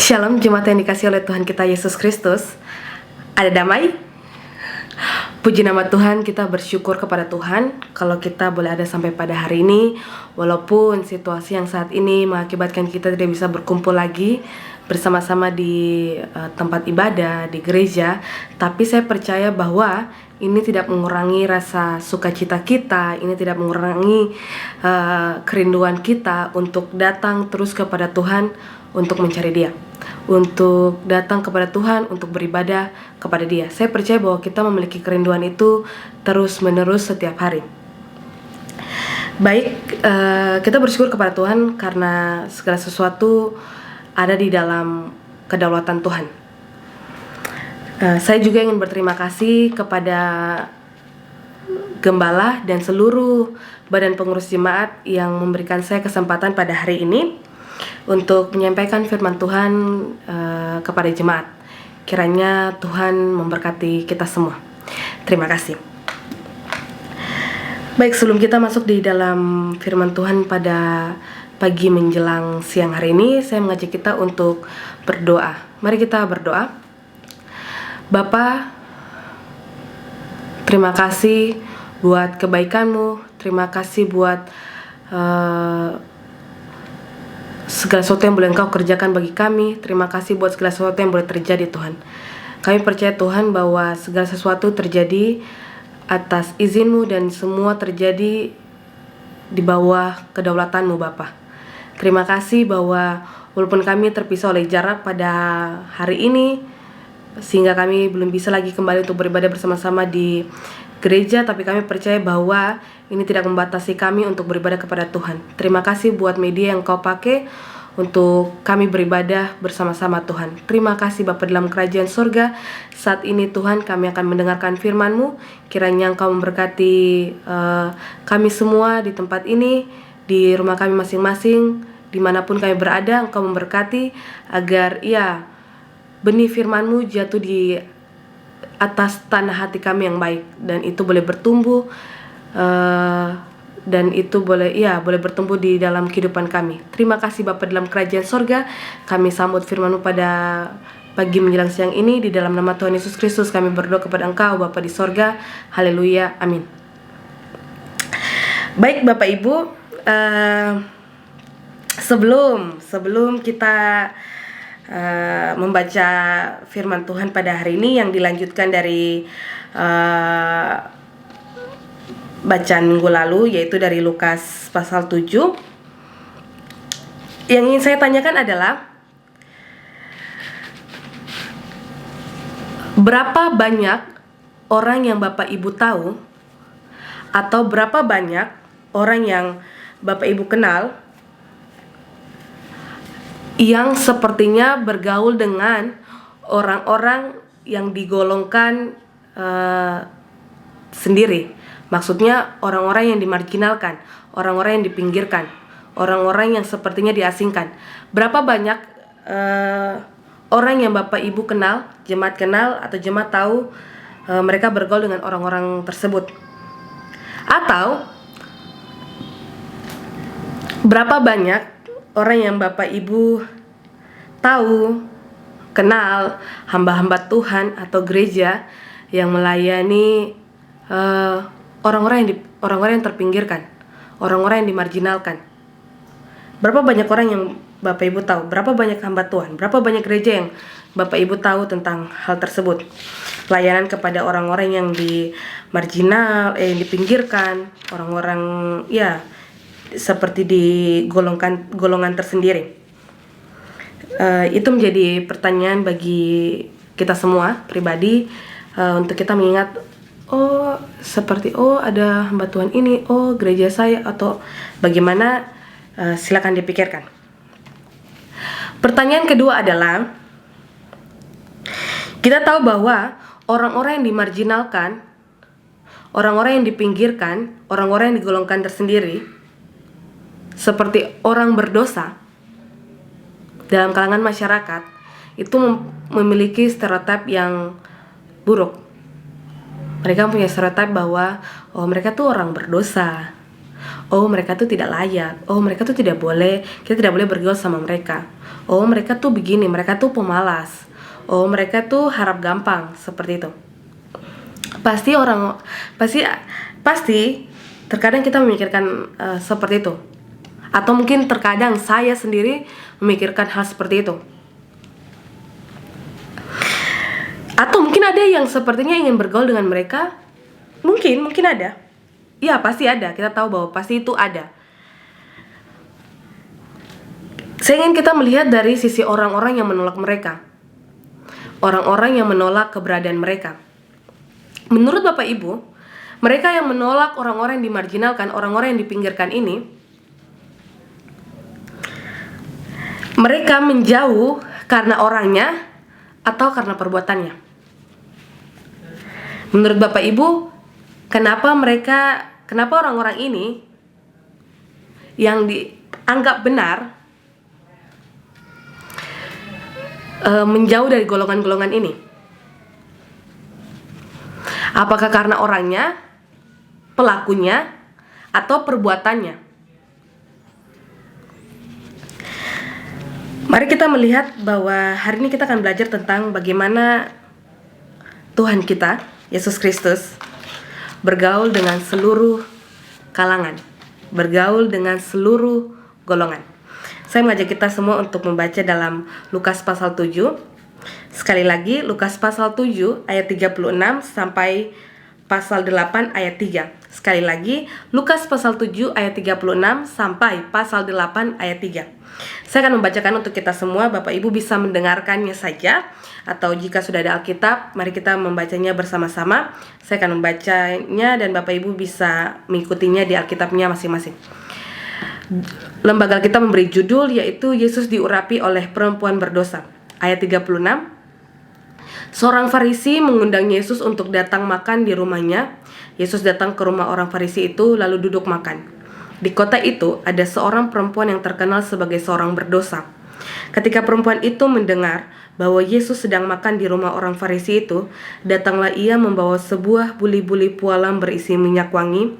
Shalom jemaat yang dikasihi oleh Tuhan kita Yesus Kristus. Ada damai? Puji nama Tuhan, kita bersyukur kepada Tuhan kalau kita boleh ada sampai pada hari ini. Walaupun situasi yang saat ini mengakibatkan kita tidak bisa berkumpul lagi bersama-sama di tempat ibadah, di gereja, tapi saya percaya bahwa ini tidak mengurangi rasa sukacita kita, ini tidak mengurangi kerinduan kita untuk datang terus kepada Tuhan, untuk mencari Dia, untuk datang kepada Tuhan, untuk beribadah kepada Dia. Saya percaya bahwa kita memiliki kerinduan itu terus-menerus setiap hari. Baik, kita bersyukur kepada Tuhan karena segala sesuatu ada di dalam kedaulatan Tuhan. Saya juga ingin berterima kasih kepada Gembala dan seluruh badan pengurus jemaat yang memberikan saya kesempatan pada hari ini untuk menyampaikan firman Tuhan kepada jemaat. Kiranya Tuhan memberkati kita semua. Terima kasih. Baik, sebelum kita masuk di dalam firman Tuhan pada pagi menjelang siang hari ini, saya mengajak kita untuk berdoa. Mari kita berdoa. Bapa, terima kasih buat kebaikan-Mu, terima kasih buat segala sesuatu yang boleh Engkau kerjakan bagi kami. Terima kasih buat segala sesuatu yang boleh terjadi, Tuhan. Kami percaya, Tuhan, bahwa segala sesuatu terjadi atas izin-Mu dan semua terjadi di bawah kedaulatan-Mu, Bapa. Terima kasih bahwa walaupun kami terpisah oleh jarak pada hari ini, sehingga kami belum bisa lagi kembali untuk beribadah bersama-sama di gereja, tapi kami percaya bahwa ini tidak membatasi kami untuk beribadah kepada Tuhan. Terima kasih buat media yang Kau pakai untuk kami beribadah bersama-sama, Tuhan. Terima kasih Bapa dalam kerajaan surga. Saat ini Tuhan, kami akan mendengarkan firman-Mu. Kiranya Engkau memberkati kami semua di tempat ini, di rumah kami masing-masing, dimanapun kami berada. Engkau memberkati agar benih firman-Mu jatuh di atas tanah hati kami yang baik, dan itu boleh bertumbuh, dan itu boleh bertumbuh di dalam kehidupan kami. Terima kasih Bapa dalam kerajaan sorga. Kami sambut firman-Mu pada pagi menjelang siang ini. Di dalam nama Tuhan Yesus Kristus kami berdoa kepada Engkau Bapa di sorga. Haleluya, amin. Baik Bapak Ibu, sebelum kita membaca firman Tuhan pada hari ini yang dilanjutkan dari bacaan minggu lalu, yaitu dari Lukas pasal 7. Yang ingin saya tanyakan adalah, berapa banyak orang yang Bapak Ibu tahu, atau berapa banyak orang yang Bapak Ibu kenal yang sepertinya bergaul dengan orang-orang yang digolongkan sendiri. Maksudnya orang-orang yang dimarginalkan, orang-orang yang dipinggirkan, orang-orang yang sepertinya diasingkan. Berapa banyak orang yang Bapak Ibu kenal, jemaat kenal, atau jemaat tahu mereka bergaul dengan orang-orang tersebut? Atau berapa banyak orang yang Bapak Ibu tahu, kenal, hamba-hamba Tuhan atau gereja yang melayani orang-orang yang terpinggirkan, orang-orang yang dimarginalkan? Berapa banyak orang yang Bapak Ibu tahu? Berapa banyak hamba Tuhan? Berapa banyak gereja yang Bapak Ibu tahu tentang hal tersebut? Pelayanan kepada orang-orang yang marginal, yang dipinggirkan, orang-orang seperti di golongan tersendiri. Itu menjadi pertanyaan bagi kita semua pribadi, untuk kita mengingat, ada hamba Tuhan ini, gereja saya, atau bagaimana, silakan dipikirkan. Pertanyaan kedua adalah, kita tahu bahwa orang-orang yang dimarginalkan, orang-orang yang dipinggirkan, orang-orang yang digolongkan tersendiri, seperti orang berdosa dalam kalangan masyarakat, itu memiliki stereotip yang buruk. Mereka punya stereotip bahwa mereka tuh orang berdosa, mereka tuh tidak layak, mereka tuh tidak boleh, kita tidak boleh bergaul sama mereka, Oh, mereka tuh begini, mereka tuh pemalas. Oh, mereka tuh harap gampang, seperti itu. Pasti terkadang kita memikirkan seperti itu. Atau mungkin terkadang saya sendiri memikirkan hal seperti itu. Atau mungkin ada yang sepertinya ingin bergaul dengan mereka. Mungkin ada. Ya, pasti ada. Kita tahu bahwa pasti itu ada. Saya ingin kita melihat dari sisi orang-orang yang menolak mereka. Orang-orang yang menolak keberadaan mereka. Menurut Bapak Ibu, mereka yang menolak orang-orang yang dimarginalkan, orang-orang yang dipinggirkan ini, mereka menjauh karena orangnya atau karena perbuatannya. Menurut Bapak Ibu, kenapa orang-orang ini yang dianggap benar menjauh dari golongan-golongan ini? Apakah karena orangnya, pelakunya, atau perbuatannya? Mari kita melihat bahwa hari ini kita akan belajar tentang bagaimana Tuhan kita, Yesus Kristus, bergaul dengan seluruh kalangan, bergaul dengan seluruh golongan. Saya mengajak kita semua untuk membaca dalam Lukas pasal 7. Sekali lagi, Lukas pasal 7 ayat 36 sampai pasal 8 ayat 3. Sekali lagi, Lukas pasal 7 ayat 36 sampai pasal 8 ayat 3. Saya akan membacakan untuk kita semua. Bapak Ibu bisa mendengarkannya saja, atau jika sudah ada Alkitab, mari kita membacanya bersama-sama. Saya akan membacanya dan Bapak Ibu bisa mengikutinya di Alkitabnya masing-masing. Lembaga Alkitab memberi judul yaitu Yesus diurapi oleh perempuan berdosa. Ayat 36. Seorang Farisi mengundang Yesus untuk datang makan di rumahnya. Yesus datang ke rumah orang Farisi itu lalu duduk makan. Di kota itu ada seorang perempuan yang terkenal sebagai seorang berdosa. Ketika perempuan itu mendengar bahwa Yesus sedang makan di rumah orang Farisi itu, datanglah ia membawa sebuah buli-buli pualam berisi minyak wangi.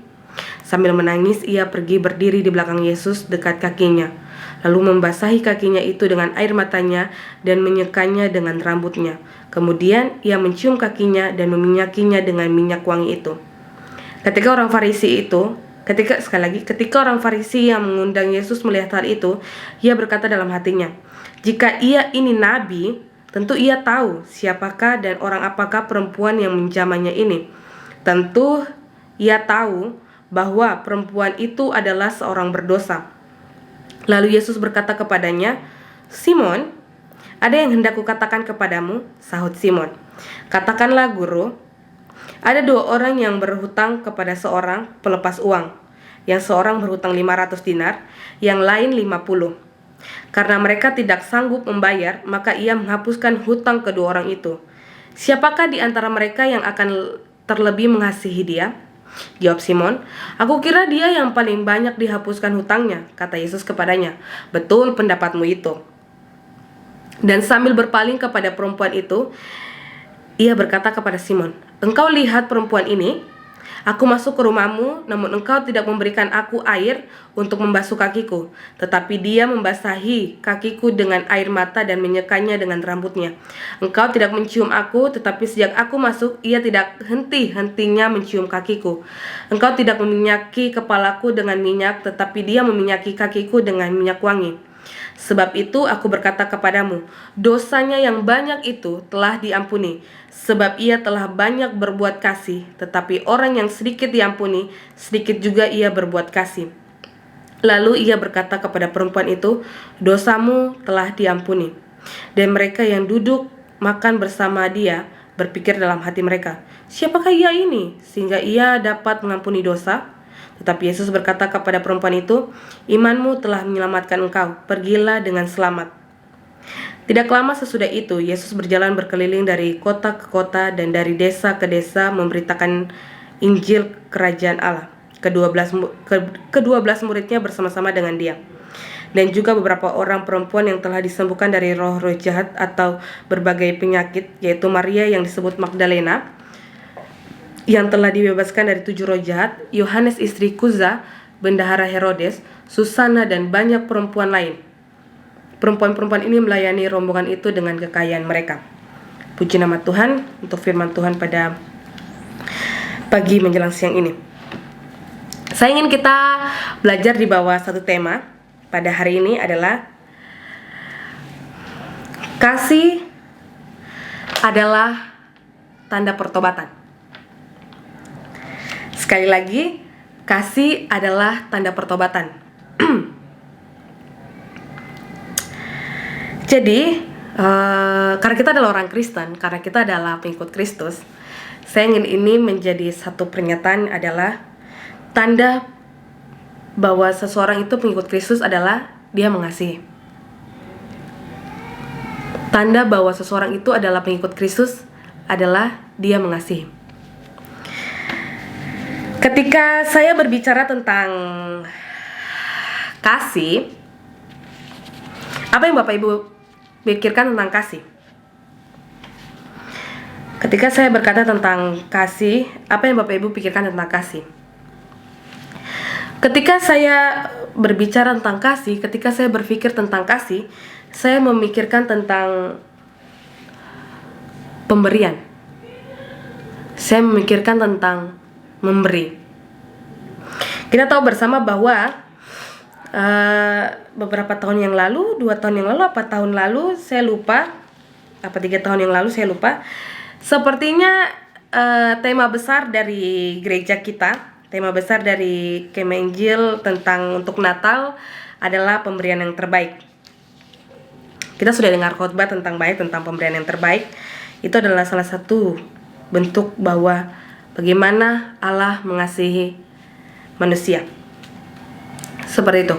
Sambil menangis, ia pergi berdiri di belakang Yesus dekat kakinya, lalu membasahi kakinya itu dengan air matanya dan menyekanya dengan rambutnya. Kemudian ia mencium kakinya dan meminyakinya dengan minyak wangi itu. Ketika orang Farisi yang mengundang Yesus melihat hal itu, ia berkata dalam hatinya, "Jika ia ini nabi, tentu ia tahu siapakah dan orang apakah perempuan yang menjamahnya ini. Tentu ia tahu bahwa perempuan itu adalah seorang berdosa." Lalu Yesus berkata kepadanya, "Simon, ada yang hendak kukatakan kepadamu," sahut Simon. "Katakanlah, Guru." Ada 2 orang yang berhutang kepada seorang pelepas uang. Yang seorang berhutang 500 dinar, yang lain 50. Karena mereka tidak sanggup membayar, maka ia menghapuskan hutang kedua orang itu. "Siapakah di antara mereka yang akan terlebih mengasihi dia?" Jawab Simon, "Aku kira dia yang paling banyak dihapuskan hutangnya." Kata Yesus kepadanya, "Betul pendapatmu itu." Dan sambil berpaling kepada perempuan itu, ia berkata kepada Simon, "Engkau lihat perempuan ini? Aku masuk ke rumahmu, namun engkau tidak memberikan aku air untuk membasuh kakiku, tetapi dia membasahi kakiku dengan air mata dan menyekanya dengan rambutnya. Engkau tidak mencium aku, tetapi sejak aku masuk, ia tidak henti-hentinya mencium kakiku. Engkau tidak meminyaki kepalaku dengan minyak, tetapi dia meminyaki kakiku dengan minyak wangi. Sebab itu aku berkata kepadamu, dosanya yang banyak itu telah diampuni, sebab ia telah banyak berbuat kasih. Tetapi orang yang sedikit diampuni, sedikit juga ia berbuat kasih." Lalu ia berkata kepada perempuan itu, "Dosamu telah diampuni." Dan mereka yang duduk makan bersama dia berpikir dalam hati mereka, "Siapakah ia ini sehingga ia dapat mengampuni dosa?" Tetapi Yesus berkata kepada perempuan itu, "Imanmu telah menyelamatkan engkau, pergilah dengan selamat." Tidak lama sesudah itu, Yesus berjalan berkeliling dari kota ke kota dan dari desa ke desa memberitakan Injil Kerajaan Allah. Kedua belas muridnya bersama-sama dengan dia. Dan juga beberapa orang perempuan yang telah disembuhkan dari roh-roh jahat atau berbagai penyakit, yaitu Maria yang disebut Magdalena, yang telah dibebaskan dari 7 roh jahat, Yohanes istri Kuza, bendahara Herodes, Susana, dan banyak perempuan lain. perempuan-perempuan ini melayani rombongan itu dengan kekayaan mereka. Puji nama Tuhan untuk firman Tuhan pada pagi menjelang siang ini. Saya ingin kita belajar di bawah satu tema pada hari ini adalah kasih adalah tanda pertobatan. Sekali lagi, kasih adalah tanda pertobatan. Jadi, karena kita adalah orang Kristen, karena kita adalah pengikut Kristus, saya ingin ini menjadi satu pernyataan adalah tanda bahwa seseorang itu pengikut Kristus adalah dia mengasihi. Tanda bahwa seseorang itu adalah pengikut Kristus adalah dia mengasihi. Ketika saya berbicara tentang kasih, apa yang Bapak Ibu pikirkan tentang kasih? Ketika saya berkata tentang kasih, apa yang Bapak Ibu pikirkan tentang kasih? Ketika saya berbicara tentang kasih, ketika saya berpikir tentang kasih, saya memikirkan tentang pemberian. Saya memikirkan tentang memberi. Kita tahu bersama bahwa beberapa tahun yang lalu, 2 tahun yang lalu, apa tahun lalu, saya lupa, apa 3 tahun yang lalu, saya lupa. Sepertinya tema besar dari gereja kita, tema besar dari Kemah Injil tentang untuk Natal adalah pemberian yang terbaik. Kita sudah dengar khotbah tentang pemberian yang terbaik. Itu adalah salah satu bentuk bahwa bagaimana Allah mengasihi manusia. Seperti itu.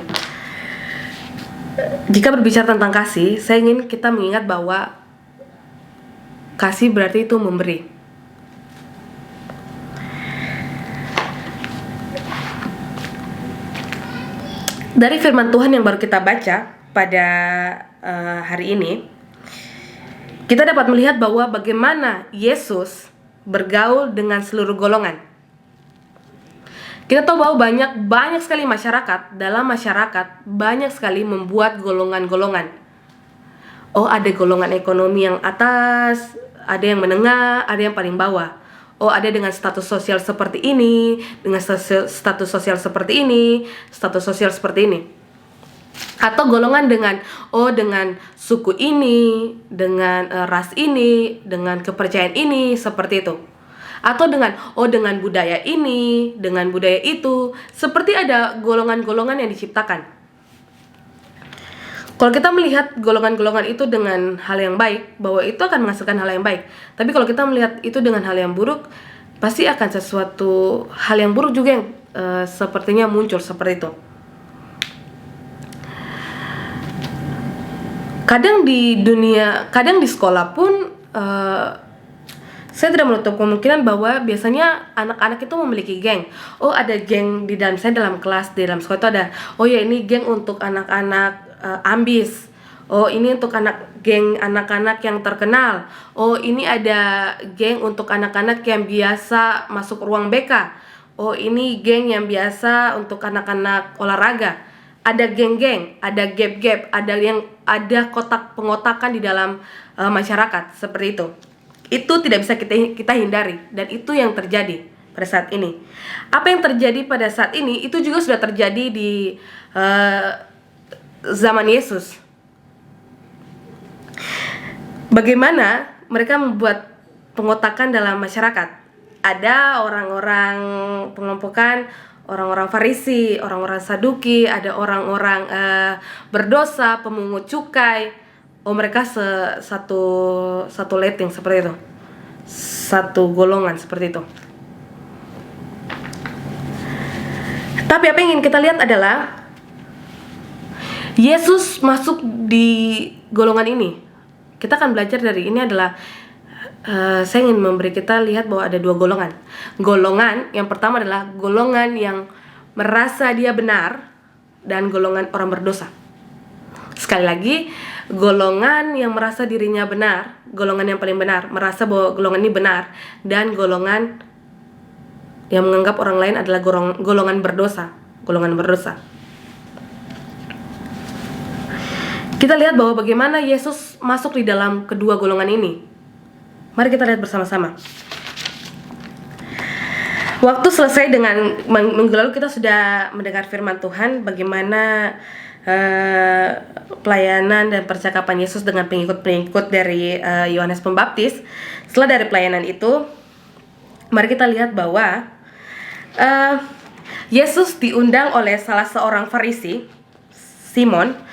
Jika berbicara tentang kasih, saya ingin kita mengingat bahwa kasih berarti itu memberi. Dari firman Tuhan yang baru kita baca pada hari ini, kita dapat melihat bahwa bagaimana Yesus bergaul dengan seluruh golongan. Kita tahu bahwa banyak sekali masyarakat, dalam masyarakat banyak sekali membuat golongan-golongan. Oh, ada golongan ekonomi yang atas, ada yang menengah, ada yang paling bawah. Oh, ada dengan status sosial seperti ini, dengan status sosial seperti ini, status sosial seperti ini. Atau golongan dengan suku ini, dengan ras ini, dengan kepercayaan ini, seperti itu. Atau dengan budaya ini, dengan budaya itu, seperti ada golongan-golongan yang diciptakan. Kalau kita melihat golongan-golongan itu dengan hal yang baik, bahwa itu akan menghasilkan hal yang baik. Tapi kalau kita melihat itu dengan hal yang buruk, pasti akan sesuatu hal yang buruk juga yang sepertinya muncul seperti itu. Kadang di sekolah pun saya tidak menutup kemungkinan bahwa biasanya anak-anak itu memiliki geng. Oh, ada geng di dalam kelas, di dalam sekolah itu ada. Oh ya, ini geng untuk anak-anak ambis. Oh, ini untuk geng anak-anak yang terkenal. Oh, ini ada geng untuk anak-anak yang biasa masuk ruang BK. Oh, ini geng yang biasa untuk anak-anak olahraga. Ada geng-geng, ada gap-gap, ada kotak pengotakan di dalam masyarakat seperti itu. Itu tidak bisa kita hindari, dan itu yang terjadi pada saat ini. Apa yang terjadi pada saat ini itu juga sudah terjadi di zaman Yesus. Bagaimana mereka membuat pengotakan dalam masyarakat. Ada orang-orang pengelompokan, orang-orang Farisi, orang-orang Saduki, ada orang-orang berdosa, pemungut cukai. Oh, mereka satu letting seperti itu. Satu golongan seperti itu. Tapi apa yang ingin kita lihat adalah Yesus masuk di golongan ini. Kita akan belajar dari ini adalah saya ingin memberi kita lihat bahwa ada 2 golongan. Golongan yang pertama adalah golongan yang merasa dia benar, dan golongan orang berdosa. Sekali lagi, golongan yang merasa dirinya benar, golongan yang paling benar, merasa bahwa golongan ini benar, dan golongan yang menganggap orang lain adalah golongan berdosa. Kita lihat bahwa bagaimana Yesus masuk di dalam kedua golongan ini. Mari kita lihat bersama-sama. Waktu selesai dengan minggu lalu kita sudah mendengar firman Tuhan, bagaimana pelayanan dan percakapan Yesus dengan pengikut-pengikut dari Yohanes Pembaptis. Setelah dari pelayanan itu, mari kita lihat bahwa Yesus diundang oleh salah seorang Farisi, Simon,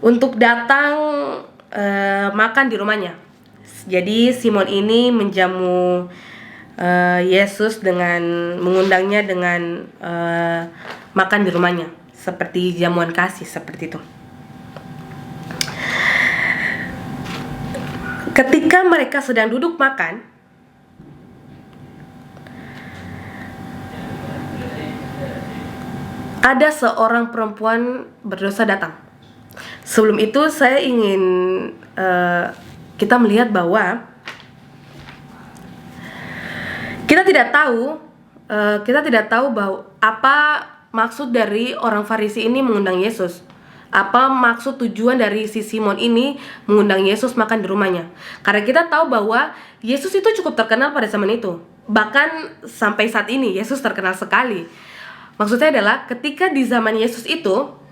untuk datang makan di rumahnya. Jadi Simon ini menjamu Yesus dengan mengundangnya dengan makan di rumahnya, seperti jamuan kasih, seperti itu. Ketika mereka sedang duduk makan, ada seorang perempuan berdosa datang. Sebelum itu saya ingin kita melihat bahwa kita tidak tahu bahwa apa maksud dari orang Farisi ini mengundang Yesus. Apa maksud tujuan dari si Simon ini mengundang Yesus makan di rumahnya? Karena kita tahu bahwa Yesus itu cukup terkenal pada zaman itu. Bahkan sampai saat ini Yesus terkenal sekali. Maksud saya adalah ketika di zaman Yesus itu,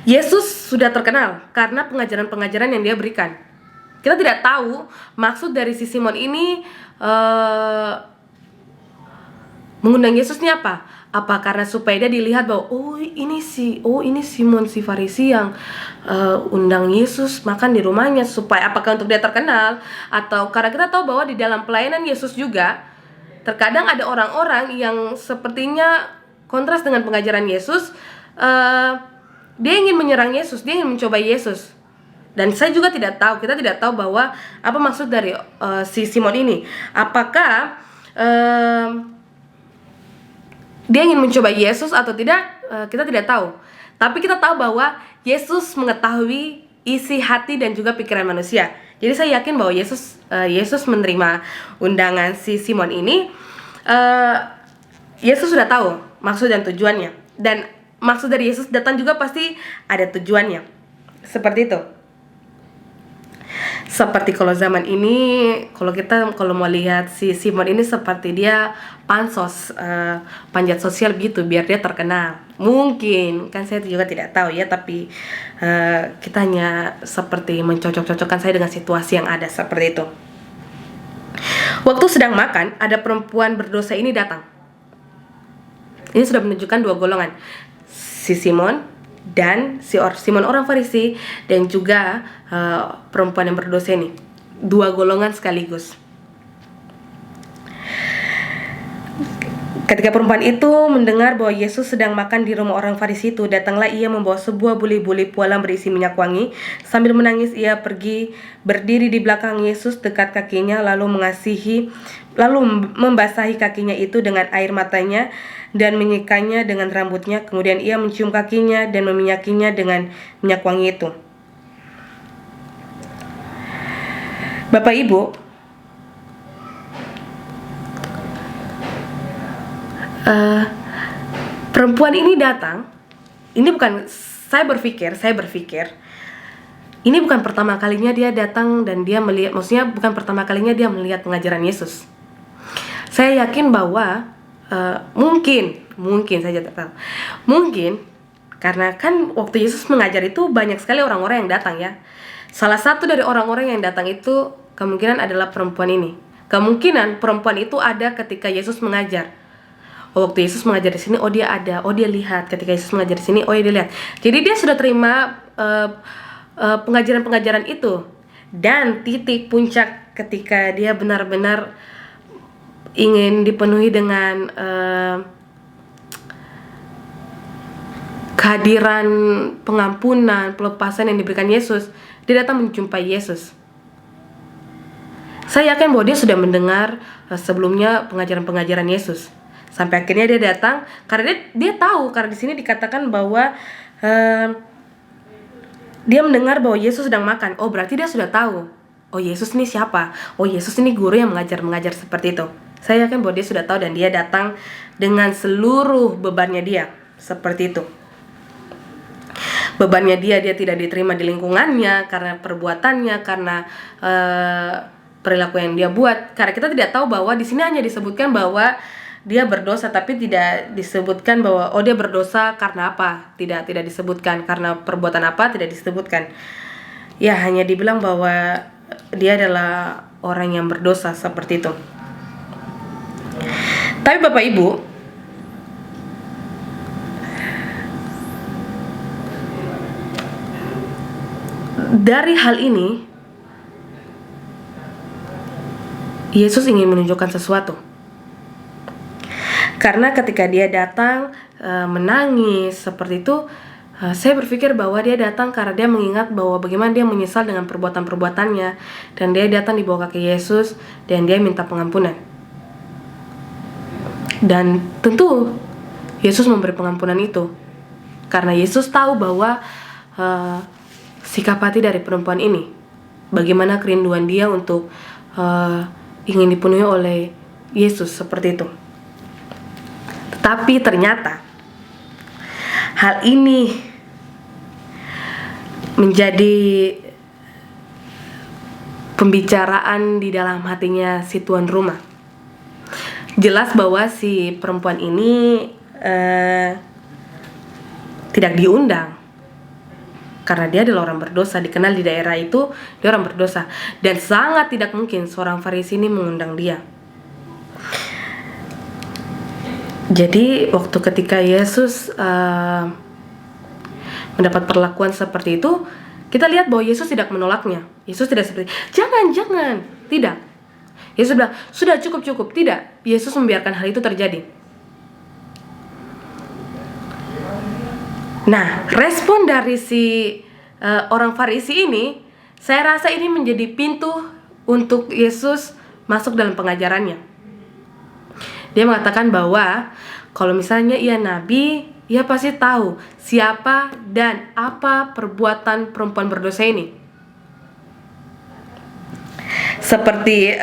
Yesus sudah terkenal karena pengajaran-pengajaran yang dia berikan. Kita tidak tahu maksud dari si Simon ini mengundang Yesus ini apa? Apa karena supaya dia dilihat bahwa ini Simon si Farisi yang undang Yesus makan di rumahnya, supaya apakah untuk dia terkenal, atau karena kita tahu bahwa di dalam pelayanan Yesus juga terkadang ada orang-orang yang sepertinya kontras dengan pengajaran Yesus. Dia ingin menyerang Yesus, dia ingin mencoba Yesus. Dan saya juga kita tidak tahu bahwa apa maksud dari si Simon ini. Apakah dia ingin mencoba Yesus atau tidak, kita tidak tahu. Tapi kita tahu bahwa Yesus mengetahui isi hati dan juga pikiran manusia. Jadi saya yakin bahwa Yesus menerima undangan si Simon ini. Yesus sudah tahu maksud dan tujuannya. Dan maksud dari Yesus datang juga pasti ada tujuannya. Seperti itu. Seperti kalau zaman ini, kalau mau lihat si Simon ini seperti dia pansos, panjat sosial gitu biar dia terkenal. Mungkin, kan saya juga tidak tahu ya, tapi kita hanya seperti mencocok-cocokkan saya dengan situasi yang ada, seperti itu. Waktu sedang makan, ada perempuan berdosa ini datang. Ini sudah menunjukkan dua golongan, si Simon dan si Simon orang Farisi, dan juga perempuan yang berdosa ini. Dua golongan sekaligus. Ketika perempuan itu mendengar bahwa Yesus sedang makan di rumah orang Farisi itu, datanglah ia membawa sebuah buli-buli pualam berisi minyak wangi. Sambil menangis ia pergi berdiri di belakang Yesus dekat kakinya, lalu membasahi kakinya itu dengan air matanya dan menyikanya dengan rambutnya. Kemudian ia mencium kakinya dan meminyakinya dengan minyak wangi itu. Bapak Ibu, perempuan ini datang. Ini bukan, saya berpikir ini bukan pertama kalinya dia datang dan dia melihat, maksudnya bukan pertama kalinya dia melihat pengajaran Yesus. Saya yakin bahwa mungkin saya tidak tahu. Mungkin karena kan waktu Yesus mengajar itu banyak sekali orang-orang yang datang ya. Salah satu dari orang-orang yang datang itu kemungkinan adalah perempuan ini. Kemungkinan perempuan itu ada ketika Yesus mengajar. Waktu Yesus mengajar di sini, dia ada, dia lihat. Ketika Yesus mengajar di sini, dia lihat. Jadi dia sudah terima pengajaran-pengajaran itu. Dan titik puncak ketika dia benar-benar ingin dipenuhi dengan kehadiran pengampunan, pelepasan yang diberikan Yesus, dia datang menjumpai Yesus. Saya yakin bahwa dia sudah mendengar sebelumnya pengajaran-pengajaran Yesus. Sampai akhirnya dia datang karena dia tahu, karena di sini dikatakan bahwa dia mendengar bahwa Yesus sedang makan. Berarti dia sudah tahu. Yesus ini siapa? Yesus ini guru yang mengajar seperti itu. Saya yakin bahwa dia sudah tahu dan dia datang dengan seluruh bebannya dia. Seperti itu. bebannya dia tidak diterima di lingkungannya karena perbuatannya, karena perilaku yang dia buat. Karena kita tidak tahu bahwa di sini hanya disebutkan bahwa dia berdosa, tapi tidak disebutkan bahwa dia berdosa karena apa. Tidak disebutkan karena perbuatan apa, tidak disebutkan. Ya, hanya dibilang bahwa dia adalah orang yang berdosa seperti itu. Tapi Bapak Ibu, dari hal ini Yesus ingin menunjukkan sesuatu. Karena ketika dia datang menangis seperti itu, saya berpikir bahwa dia datang karena dia mengingat bahwa bagaimana dia menyesal dengan perbuatan-perbuatannya, dan dia datang di bawah kaki Yesus dan dia minta pengampunan. Dan tentu Yesus memberi pengampunan itu karena Yesus tahu bahwa sikap hati dari perempuan ini, bagaimana kerinduan dia untuk ingin dipenuhi oleh Yesus seperti itu. Tetapi ternyata hal ini menjadi pembicaraan di dalam hatinya si tuan rumah. Jelas bahwa si perempuan ini tidak diundang karena dia adalah orang berdosa, dikenal di daerah itu dia orang berdosa, dan sangat tidak mungkin seorang Farisi ini mengundang dia. Jadi waktu ketika Yesus mendapat perlakuan seperti itu, kita lihat bahwa Yesus tidak menolaknya. Yesus tidak seperti jangan, tidak. Yesus bilang sudah cukup, tidak. Yesus membiarkan hal itu terjadi. Nah, respon dari si orang Farisi ini, saya rasa ini menjadi pintu untuk Yesus masuk dalam pengajarannya. Dia mengatakan bahwa kalau misalnya ia nabi, ia pasti tahu siapa dan apa perbuatan perempuan berdosa ini. Seperti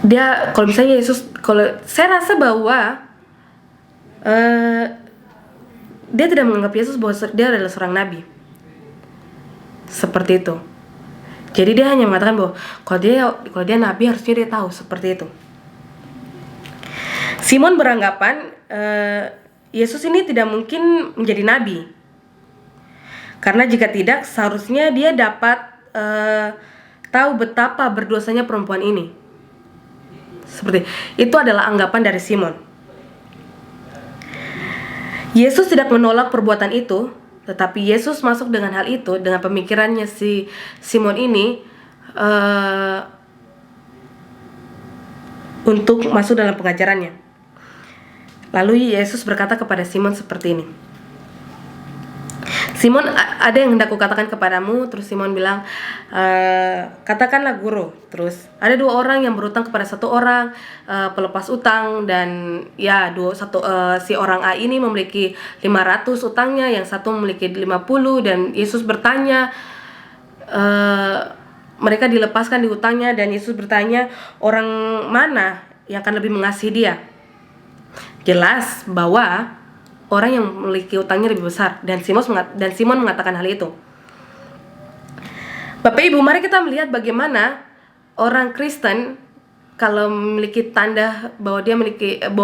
dia, kalau misalnya Yesus, kalau saya rasa bahwa dia tidak menganggap Yesus bahwa dia adalah seorang nabi. Seperti itu. Jadi dia hanya mengatakan bahwa kalau dia nabi harusnya dia tahu seperti itu. Simon beranggapan Yesus ini tidak mungkin menjadi nabi. Karena jika tidak, seharusnya dia dapat tahu betapa berdosanya perempuan ini. Seperti itu adalah anggapan dari Simon. Yesus tidak menolak perbuatan itu, tetapi Yesus masuk dengan hal itu, dengan pemikirannya si Simon ini untuk masuk dalam pengajarannya. Lalu Yesus berkata kepada Simon seperti ini. Simon, ada yang hendak kukatakan kepadamu. Terus Simon bilang, katakanlah guru. Terus ada dua orang yang berutang kepada satu orang pelepas utang, dan ya si orang A ini memiliki 500 utangnya, yang satu memiliki 50. Dan Yesus bertanya, mereka dilepaskan di utangnya, dan Yesus bertanya, orang mana yang akan lebih mengasihi dia? Jelas bahwa orang yang memiliki utangnya lebih besar, dan Simon mengatakan hal itu. Bapak Ibu, mari kita melihat bagaimana orang Kristen kalau memiliki tanda bahwa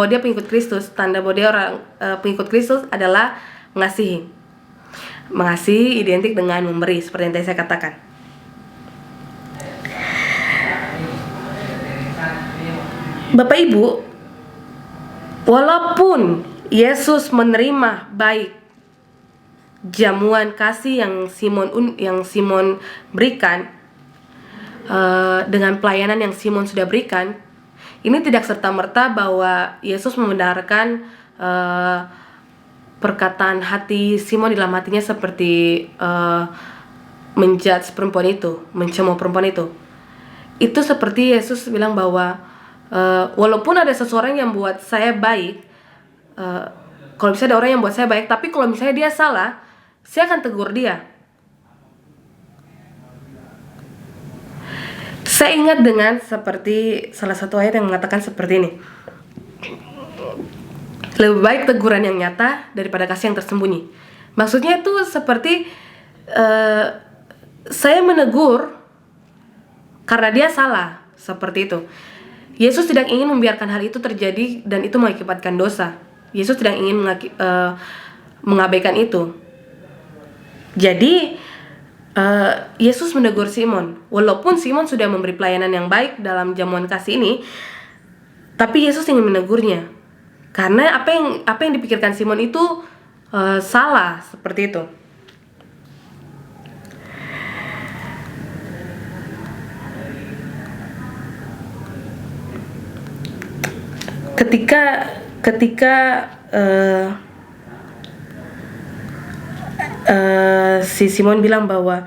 dia pengikut Kristus, tanda bahwa dia orang pengikut Kristus adalah mengasihi. Mengasihi identik dengan memberi, seperti yang tadi saya katakan. Bapak Ibu, walaupun Yesus menerima baik jamuan kasih yang Simon berikan, dengan pelayanan yang Simon sudah berikan, ini tidak serta-merta bahwa Yesus membenarkan perkataan hati Simon di dalam hatinya seperti menjudge perempuan itu, mencemooh perempuan itu. Itu seperti Yesus bilang bahwa walaupun ada seseorang yang buat saya baik, kalau misalnya ada orang yang buat saya baik, tapi kalau misalnya dia salah, saya akan tegur dia. Saya ingat dengan seperti salah satu ayat yang mengatakan seperti ini. Lebih baik teguran yang nyata daripada kasih yang tersembunyi. Maksudnya itu seperti saya menegur karena dia salah, seperti itu. Yesus tidak ingin membiarkan hal itu terjadi dan itu mengakibatkan dosa. Yesus tidak ingin mengabaikan itu. Jadi Yesus menegur Simon. Walaupun Simon sudah memberi pelayanan yang baik dalam jamuan kasih ini, tapi Yesus ingin menegurnya. Karena apa yang dipikirkan Simon itu salah, seperti itu. Ketika si Simon bilang bahwa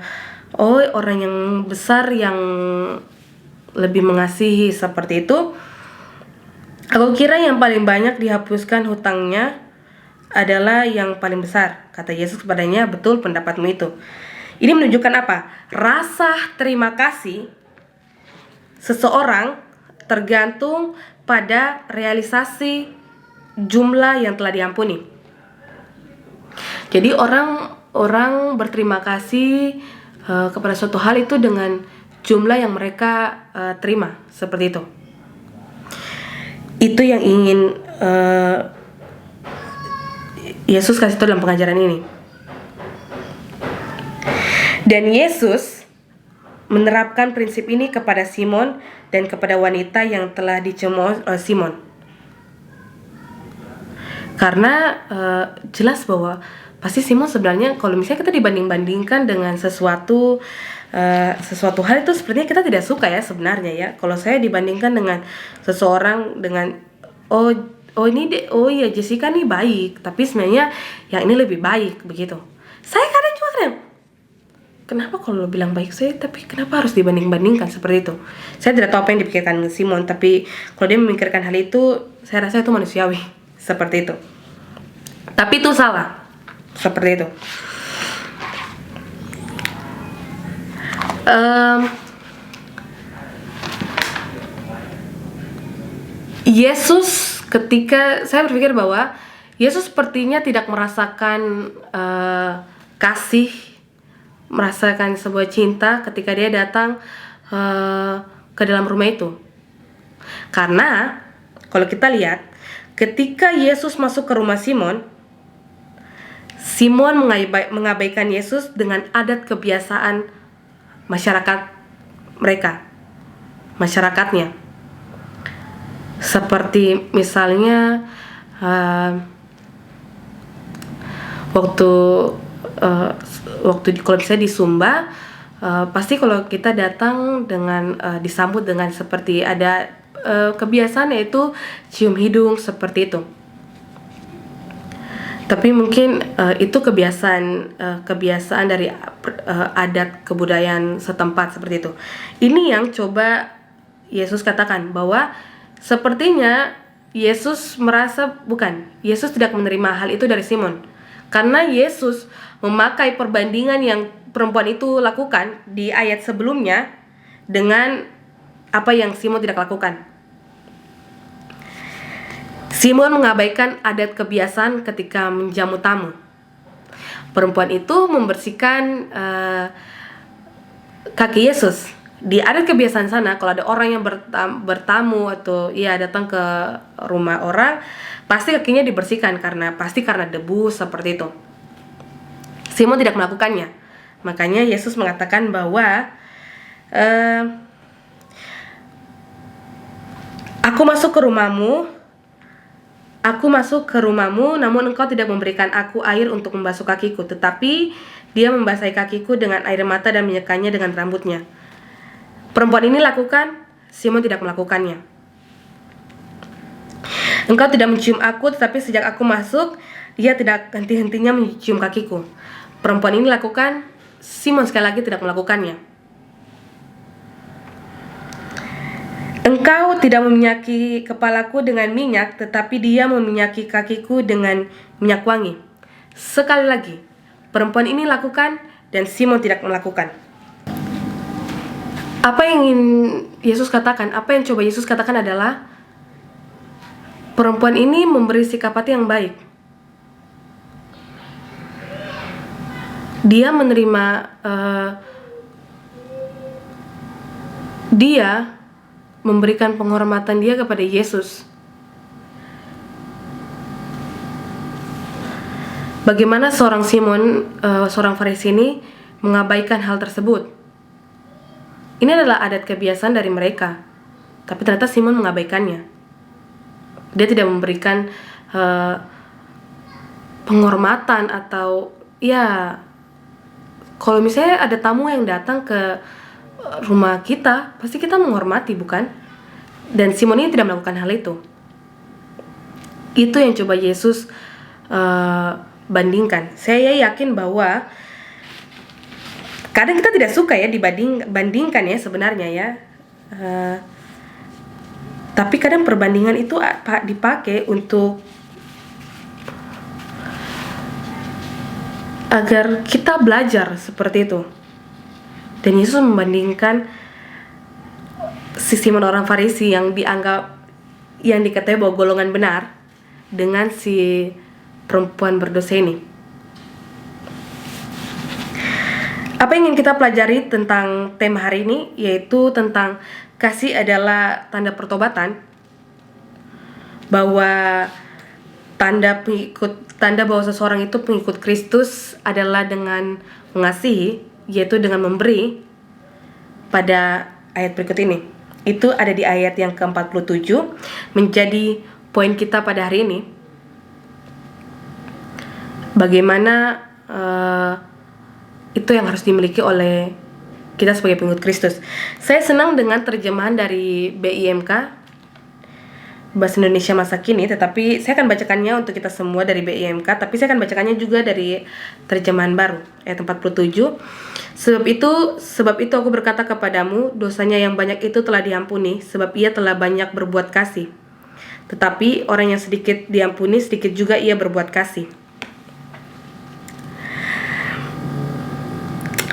orang yang besar yang lebih mengasihi, seperti itu, aku kira yang paling banyak dihapuskan hutangnya adalah yang paling besar. Kata Yesus kepadanya, betul pendapatmu itu. Ini menunjukkan apa? Rasa terima kasih seseorang tergantung pada realisasi jumlah yang telah diampuni. Jadi orang berterima kasih kepada suatu hal itu dengan jumlah yang mereka terima, seperti itu. Itu yang ingin Yesus kasih tahu dalam pengajaran ini. Dan Yesus menerapkan prinsip ini kepada Simon dan kepada wanita yang telah dicemooh Simon. Karena jelas bahwa pasti Simon sebenarnya, kalau misalnya kita dibanding-bandingkan dengan sesuatu hal itu sepertinya kita tidak suka ya sebenarnya ya. Kalau saya dibandingkan dengan seseorang dengan Jessica nih baik, tapi sebenarnya yang ini lebih baik, begitu. Saya kadang kenapa kalau lo bilang baik saya, tapi kenapa harus dibanding-bandingkan seperti itu? Saya tidak tahu apa yang dipikirkan Simon, tapi kalau dia memikirkan hal itu, saya rasa itu manusiawi, seperti itu. Tapi itu salah, seperti itu. Yesus, ketika saya berpikir bahwa Yesus sepertinya tidak merasakan kasih, merasakan sebuah cinta ketika dia datang ke dalam rumah itu. Karena kalau kita lihat, ketika Yesus masuk ke rumah Simon mengabaikan Yesus dengan adat kebiasaan masyarakatnya. Seperti misalnya waktu kalau misalnya di Sumba, pasti kalau kita datang dengan disambut dengan seperti ada kebiasaan, yaitu cium hidung, seperti itu. Tapi mungkin itu kebiasaan dari adat kebudayaan setempat, seperti itu. Ini yang coba Yesus katakan, bahwa sepertinya Yesus tidak menerima hal itu dari Simon. Karena Yesus memakai perbandingan yang perempuan itu lakukan di ayat sebelumnya dengan apa yang Simon tidak lakukan. Simon mengabaikan adat kebiasaan ketika menjamu tamu. Perempuan itu membersihkan kaki Yesus. Di adat kebiasaan sana, kalau ada orang yang bertamu atau datang ke rumah orang, pasti kakinya dibersihkan karena debu, seperti itu. Simon tidak melakukannya. Makanya Yesus mengatakan bahwa Aku masuk ke rumahmu, namun engkau tidak memberikan aku air untuk membasuh kakiku, tetapi dia membasahi kakiku dengan air mata dan menyekanya dengan rambutnya. Perempuan ini lakukan, Simon tidak melakukannya. Engkau tidak mencium aku, tetapi sejak aku masuk, dia tidak henti-hentinya mencium kakiku. Perempuan ini lakukan, Simon sekali lagi tidak melakukannya. Engkau tidak meminyaki kepalaku dengan minyak, tetapi dia meminyaki kakiku dengan minyak wangi. Sekali lagi, perempuan ini lakukan dan Simon tidak melakukan. Apa yang ingin Yesus katakan? Apa yang coba Yesus katakan adalah perempuan ini memberi sikap hati yang baik. Dia menerima, dia memberikan penghormatan dia kepada Yesus. Bagaimana seorang Simon, seorang Farisi ini mengabaikan hal tersebut? Ini adalah adat kebiasaan dari mereka, tapi ternyata Simon mengabaikannya. Dia tidak memberikan penghormatan atau ya, kalau misalnya ada tamu yang datang ke rumah kita, pasti kita menghormati, bukan? Dan Simon ini tidak melakukan hal itu. Itu yang coba Yesus bandingkan. Saya yakin bahwa kadang kita tidak suka ya dibandingkan ya sebenarnya ya. Tapi kadang perbandingan itu dipakai untuk agar kita belajar seperti itu. Dan Yesus membandingkan si Simon orang Farisi yang dikatakan bahwa golongan benar dengan si perempuan berdosa ini. Apa yang ingin kita pelajari tentang tema hari ini, yaitu tentang kasih adalah tanda pertobatan, bahwa tanda bahwa seseorang itu pengikut Kristus adalah dengan mengasihi, yaitu dengan memberi. Pada ayat berikut ini, itu ada di ayat yang ke-47, menjadi poin kita pada hari ini. Bagaimana itu yang harus dimiliki oleh kita sebagai pengikut Kristus. Saya senang dengan terjemahan dari BIMK, Bahasa Indonesia Masa Kini, tetapi saya akan bacakannya untuk kita semua dari BIMK, tapi saya akan bacakannya juga dari terjemahan baru, ayat 47. Sebab itu aku berkata kepadamu, dosanya yang banyak itu telah diampuni, sebab ia telah banyak berbuat kasih. Tetapi orang yang sedikit diampuni, sedikit juga ia berbuat kasih.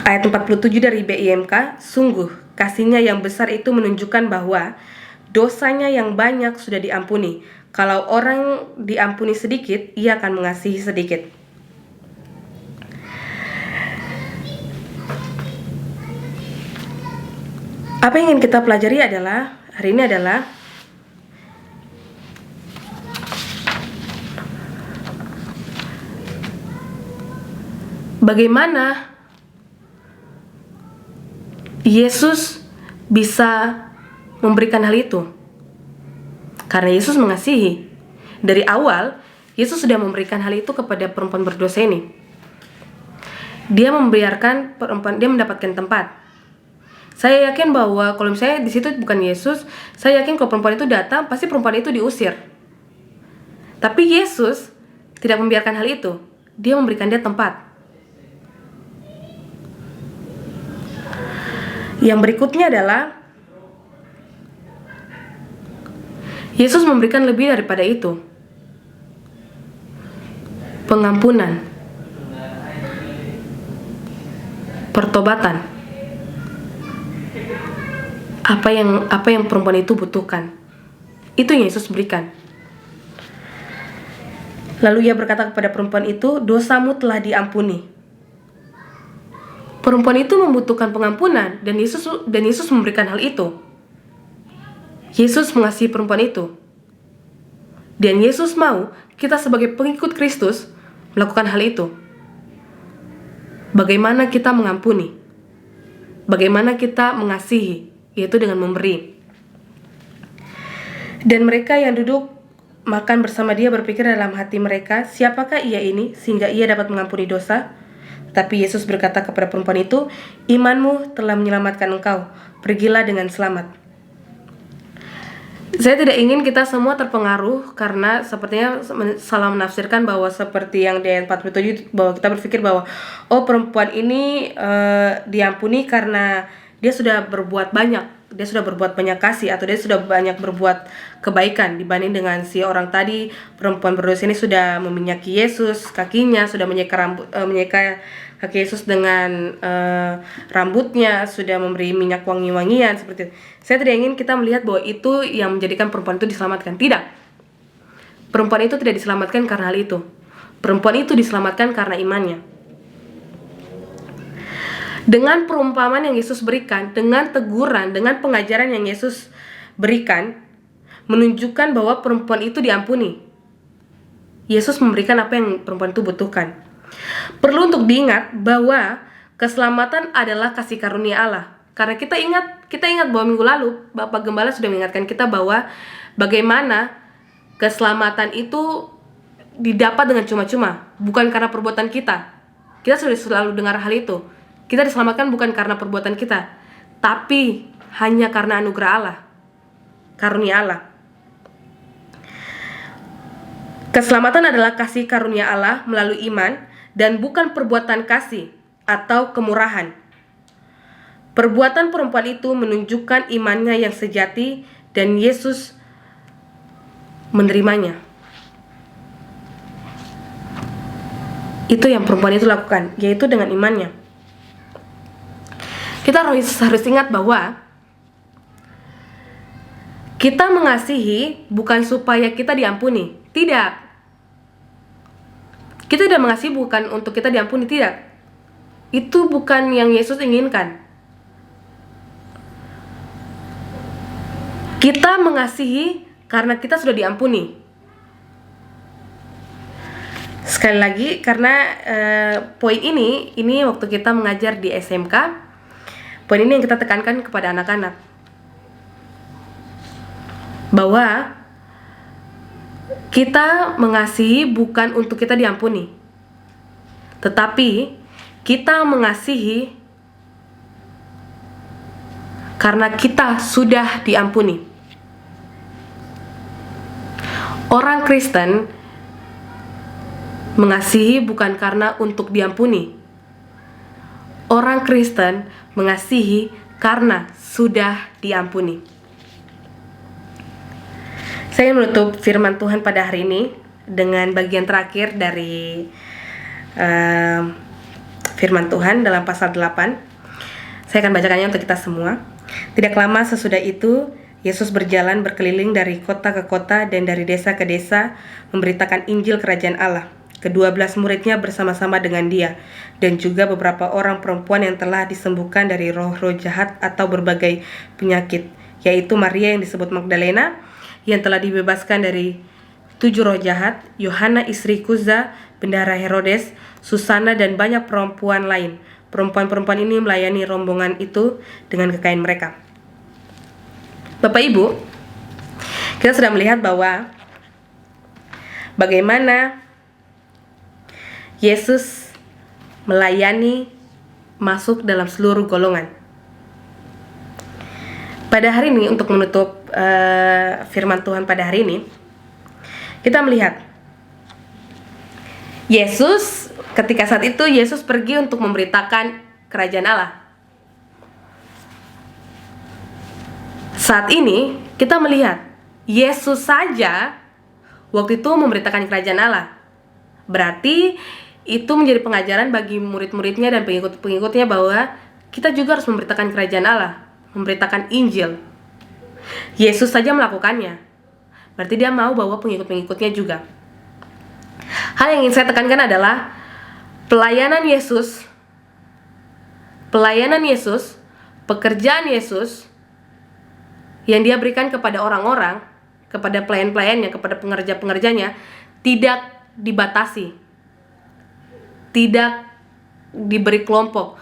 Ayat 47 dari BIMK, sungguh kasihnya yang besar itu menunjukkan bahwa dosanya yang banyak sudah diampuni. Kalau orang diampuni sedikit, ia akan mengasihi sedikit. Apa yang ingin kita pelajari hari ini adalah bagaimana Yesus bisa memberikan hal itu. Karena Yesus mengasihi. Dari awal, Yesus sudah memberikan hal itu kepada perempuan berdosa ini. Dia membiarkan dia mendapatkan tempat. Saya yakin bahwa kalau misalnya di situ bukan Yesus, saya yakin kalau perempuan itu datang, pasti perempuan itu diusir. Tapi Yesus tidak membiarkan hal itu. Dia memberikan dia tempat. Yang berikutnya adalah Yesus memberikan lebih daripada itu. Pengampunan, pertobatan. Apa yang perempuan itu butuhkan, itu yang Yesus berikan. Lalu ia berkata kepada perempuan itu, dosamu telah diampuni. Perempuan itu membutuhkan pengampunan, dan Yesus memberikan hal itu. Yesus mengasihi perempuan itu. Dan Yesus mau kita sebagai pengikut Kristus melakukan hal itu. Bagaimana kita mengampuni? Bagaimana kita mengasihi? Yaitu dengan memberi. Dan mereka yang duduk makan bersama dia berpikir dalam hati mereka, siapakah ia ini sehingga ia dapat mengampuni dosa? Tapi Yesus berkata kepada perempuan itu, imanmu telah menyelamatkan engkau, pergilah dengan selamat. Saya tidak ingin kita semua terpengaruh karena sepertinya salah menafsirkan bahwa seperti yang di ayat 47, bahwa kita berpikir bahwa perempuan ini diampuni karena dia sudah berbuat banyak dia sudah berbuat banyak kasih, atau dia sudah banyak berbuat kebaikan dibanding dengan si orang tadi. Perempuan berdosa ini sudah meminyaki Yesus kakinya, sudah menyeka kaki Yesus dengan rambutnya, sudah memberi minyak wangi-wangian seperti itu. Saya tidak ingin kita melihat bahwa itu yang menjadikan perempuan itu diselamatkan. Tidak. Perempuan itu tidak diselamatkan karena hal itu. Perempuan itu diselamatkan karena imannya. Dengan perumpamaan yang Yesus berikan, dengan teguran, dengan pengajaran yang Yesus berikan, menunjukkan bahwa perempuan itu diampuni. Yesus memberikan apa yang perempuan itu butuhkan. Perlu untuk diingat bahwa keselamatan adalah kasih karunia Allah. Karena kita ingat bahwa minggu lalu Bapak Gembala sudah mengingatkan kita bahwa bagaimana keselamatan itu didapat dengan cuma-cuma, bukan karena perbuatan kita. Kita sudah selalu dengar hal itu. Kita diselamatkan bukan karena perbuatan kita, tapi hanya karena anugerah Allah, karunia Allah. Keselamatan adalah kasih karunia Allah melalui iman dan bukan perbuatan kasih atau kemurahan. Perbuatan perempuan itu menunjukkan imannya yang sejati dan Yesus menerimanya. Itu yang perempuan itu lakukan, yaitu dengan imannya. Kita harus ingat bahwa kita mengasihi bukan supaya kita diampuni. Tidak. Kita tidak mengasihi bukan untuk kita diampuni, tidak. Itu bukan yang Yesus inginkan. Kita mengasihi karena kita sudah diampuni. Sekali lagi, karena poin ini waktu kita mengajar di SMK, poin ini yang kita tekankan kepada anak-anak, bahwa kita mengasihi bukan untuk kita diampuni, tetapi kita mengasihi karena kita sudah diampuni. Orang Kristen mengasihi bukan karena untuk diampuni. Orang Kristen mengasihi karena sudah diampuni. Saya menutup firman Tuhan pada hari ini dengan bagian terakhir dari firman Tuhan dalam pasal 8. Saya akan bacakannya untuk kita semua. Tidak lama sesudah itu, Yesus berjalan berkeliling dari kota ke kota dan dari desa ke desa, memberitakan Injil Kerajaan Allah. Ke-12 muridnya bersama-sama dengan dia, dan juga beberapa orang perempuan yang telah disembuhkan dari roh-roh jahat atau berbagai penyakit, yaitu Maria yang disebut Magdalena, yang telah dibebaskan dari 7 roh jahat, Yohana istri Kuza, bendahara Herodes, Susana, dan banyak perempuan lain. Perempuan-perempuan ini melayani rombongan itu dengan kekayaan mereka. Bapak Ibu, kita sudah melihat bahwa bagaimana Yesus melayani masuk dalam seluruh golongan. Pada hari ini, untuk menutup firman Tuhan pada hari ini, kita melihat Yesus, ketika saat itu Yesus pergi untuk memberitakan kerajaan Allah. Saat ini kita melihat Yesus saja waktu itu memberitakan kerajaan Allah. Berarti itu menjadi pengajaran bagi murid-muridnya dan pengikut-pengikutnya bahwa kita juga harus memberitakan kerajaan Allah, memberitakan Injil. Yesus saja melakukannya, berarti dia mau bawa pengikut-pengikutnya juga. Hal yang ingin saya tekankan adalah pelayanan Yesus, pekerjaan Yesus yang dia berikan kepada orang-orang, kepada pelayan-pelayannya, kepada pengerja-pengerjanya, tidak dibatasi, tidak diberi kelompok,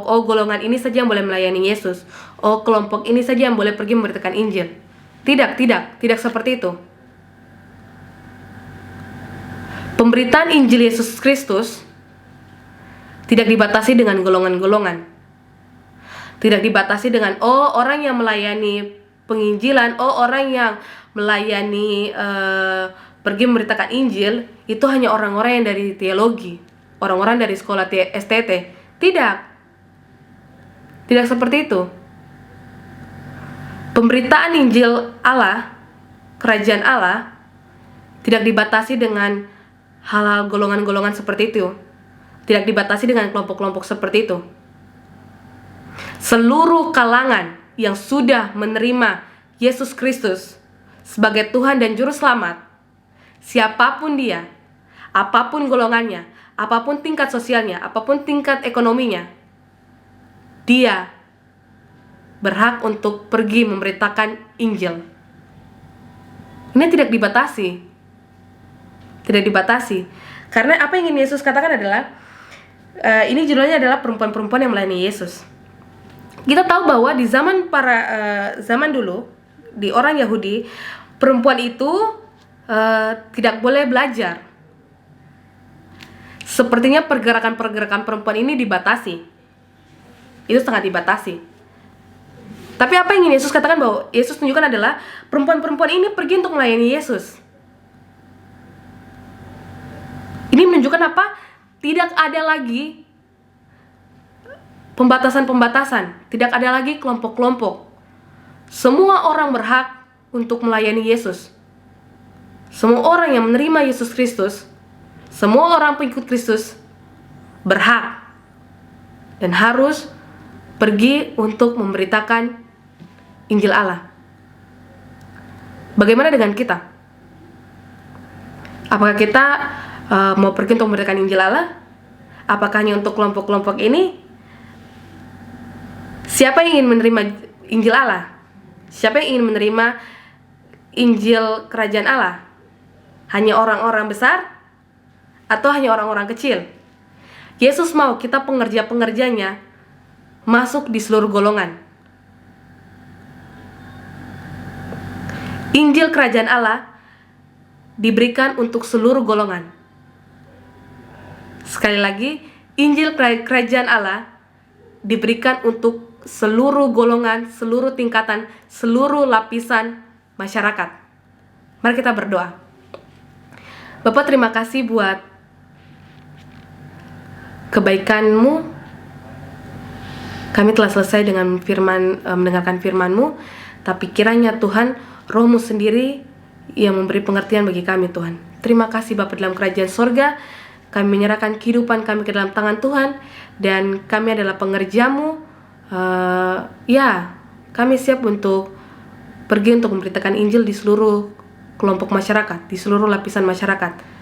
oh golongan ini saja yang boleh melayani Yesus, oh kelompok ini saja yang boleh pergi memberitakan Injil. Tidak seperti itu. Pemberitaan Injil Yesus Kristus tidak dibatasi dengan golongan-golongan, tidak dibatasi dengan orang yang melayani penginjilan, orang yang melayani pergi memberitakan Injil itu hanya orang-orang yang dari teologi, orang-orang dari sekolah STT. Tidak seperti itu. Pemberitaan Injil Allah, kerajaan Allah, tidak dibatasi dengan hal-hal golongan-golongan seperti itu. Tidak dibatasi dengan kelompok-kelompok seperti itu. Seluruh kalangan yang sudah menerima Yesus Kristus sebagai Tuhan dan Juru Selamat, siapapun dia, apapun golongannya, apapun tingkat sosialnya, apapun tingkat ekonominya, dia berhak untuk pergi memberitakan Injil. Ini tidak dibatasi. Tidak dibatasi. Karena apa yang ingin Yesus katakan adalah, ini judulnya adalah perempuan-perempuan yang melayani Yesus. Kita tahu bahwa di zaman dulu, di orang Yahudi, perempuan itu tidak boleh belajar. Sepertinya pergerakan-pergerakan perempuan ini dibatasi. Itu sangat dibatasi. Tapi apa yang ingin Yesus katakan bahwa Yesus tunjukkan adalah perempuan-perempuan ini pergi untuk melayani Yesus. Ini menunjukkan apa? Tidak ada lagi pembatasan-pembatasan, tidak ada lagi kelompok-kelompok. Semua orang berhak untuk melayani Yesus. Semua orang yang menerima Yesus Kristus, semua orang pengikut Kristus berhak dan harus pergi untuk memberitakan Injil Allah. Bagaimana dengan kita? Apakah kita mau pergi untuk memberitakan Injil Allah? Apakah hanya untuk kelompok-kelompok ini? Siapa yang ingin menerima Injil Allah? Siapa yang ingin menerima Injil kerajaan Allah? Hanya orang-orang besar? Atau hanya orang-orang kecil? Yesus mau kita pengerja-pengerjanya masuk di seluruh golongan. Injil kerajaan Allah diberikan untuk seluruh golongan. Sekali lagi, Injil kerajaan Allah diberikan untuk seluruh golongan, seluruh tingkatan, seluruh lapisan masyarakat. Mari kita berdoa. Bapak, terima kasih buat kebaikan-Mu. Kami telah selesai dengan mendengarkan firman-Mu, tapi kiranya Tuhan, Roh-Mu sendiri yang memberi pengertian bagi kami, Tuhan. Terima kasih Bapa dalam kerajaan sorga. Kami menyerahkan kehidupan kami ke dalam tangan Tuhan, dan kami adalah pengerja-Mu. Kami siap untuk pergi untuk memberitakan Injil di seluruh kelompok masyarakat, di seluruh lapisan masyarakat.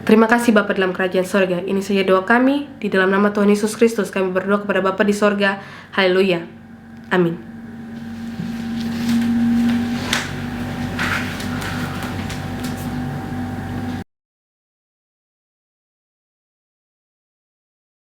Terima kasih Bapa dalam kerajaan sorga. Ini saja doa kami, di dalam nama Tuhan Yesus Kristus kami berdoa kepada Bapa di sorga. Haleluya. Amin.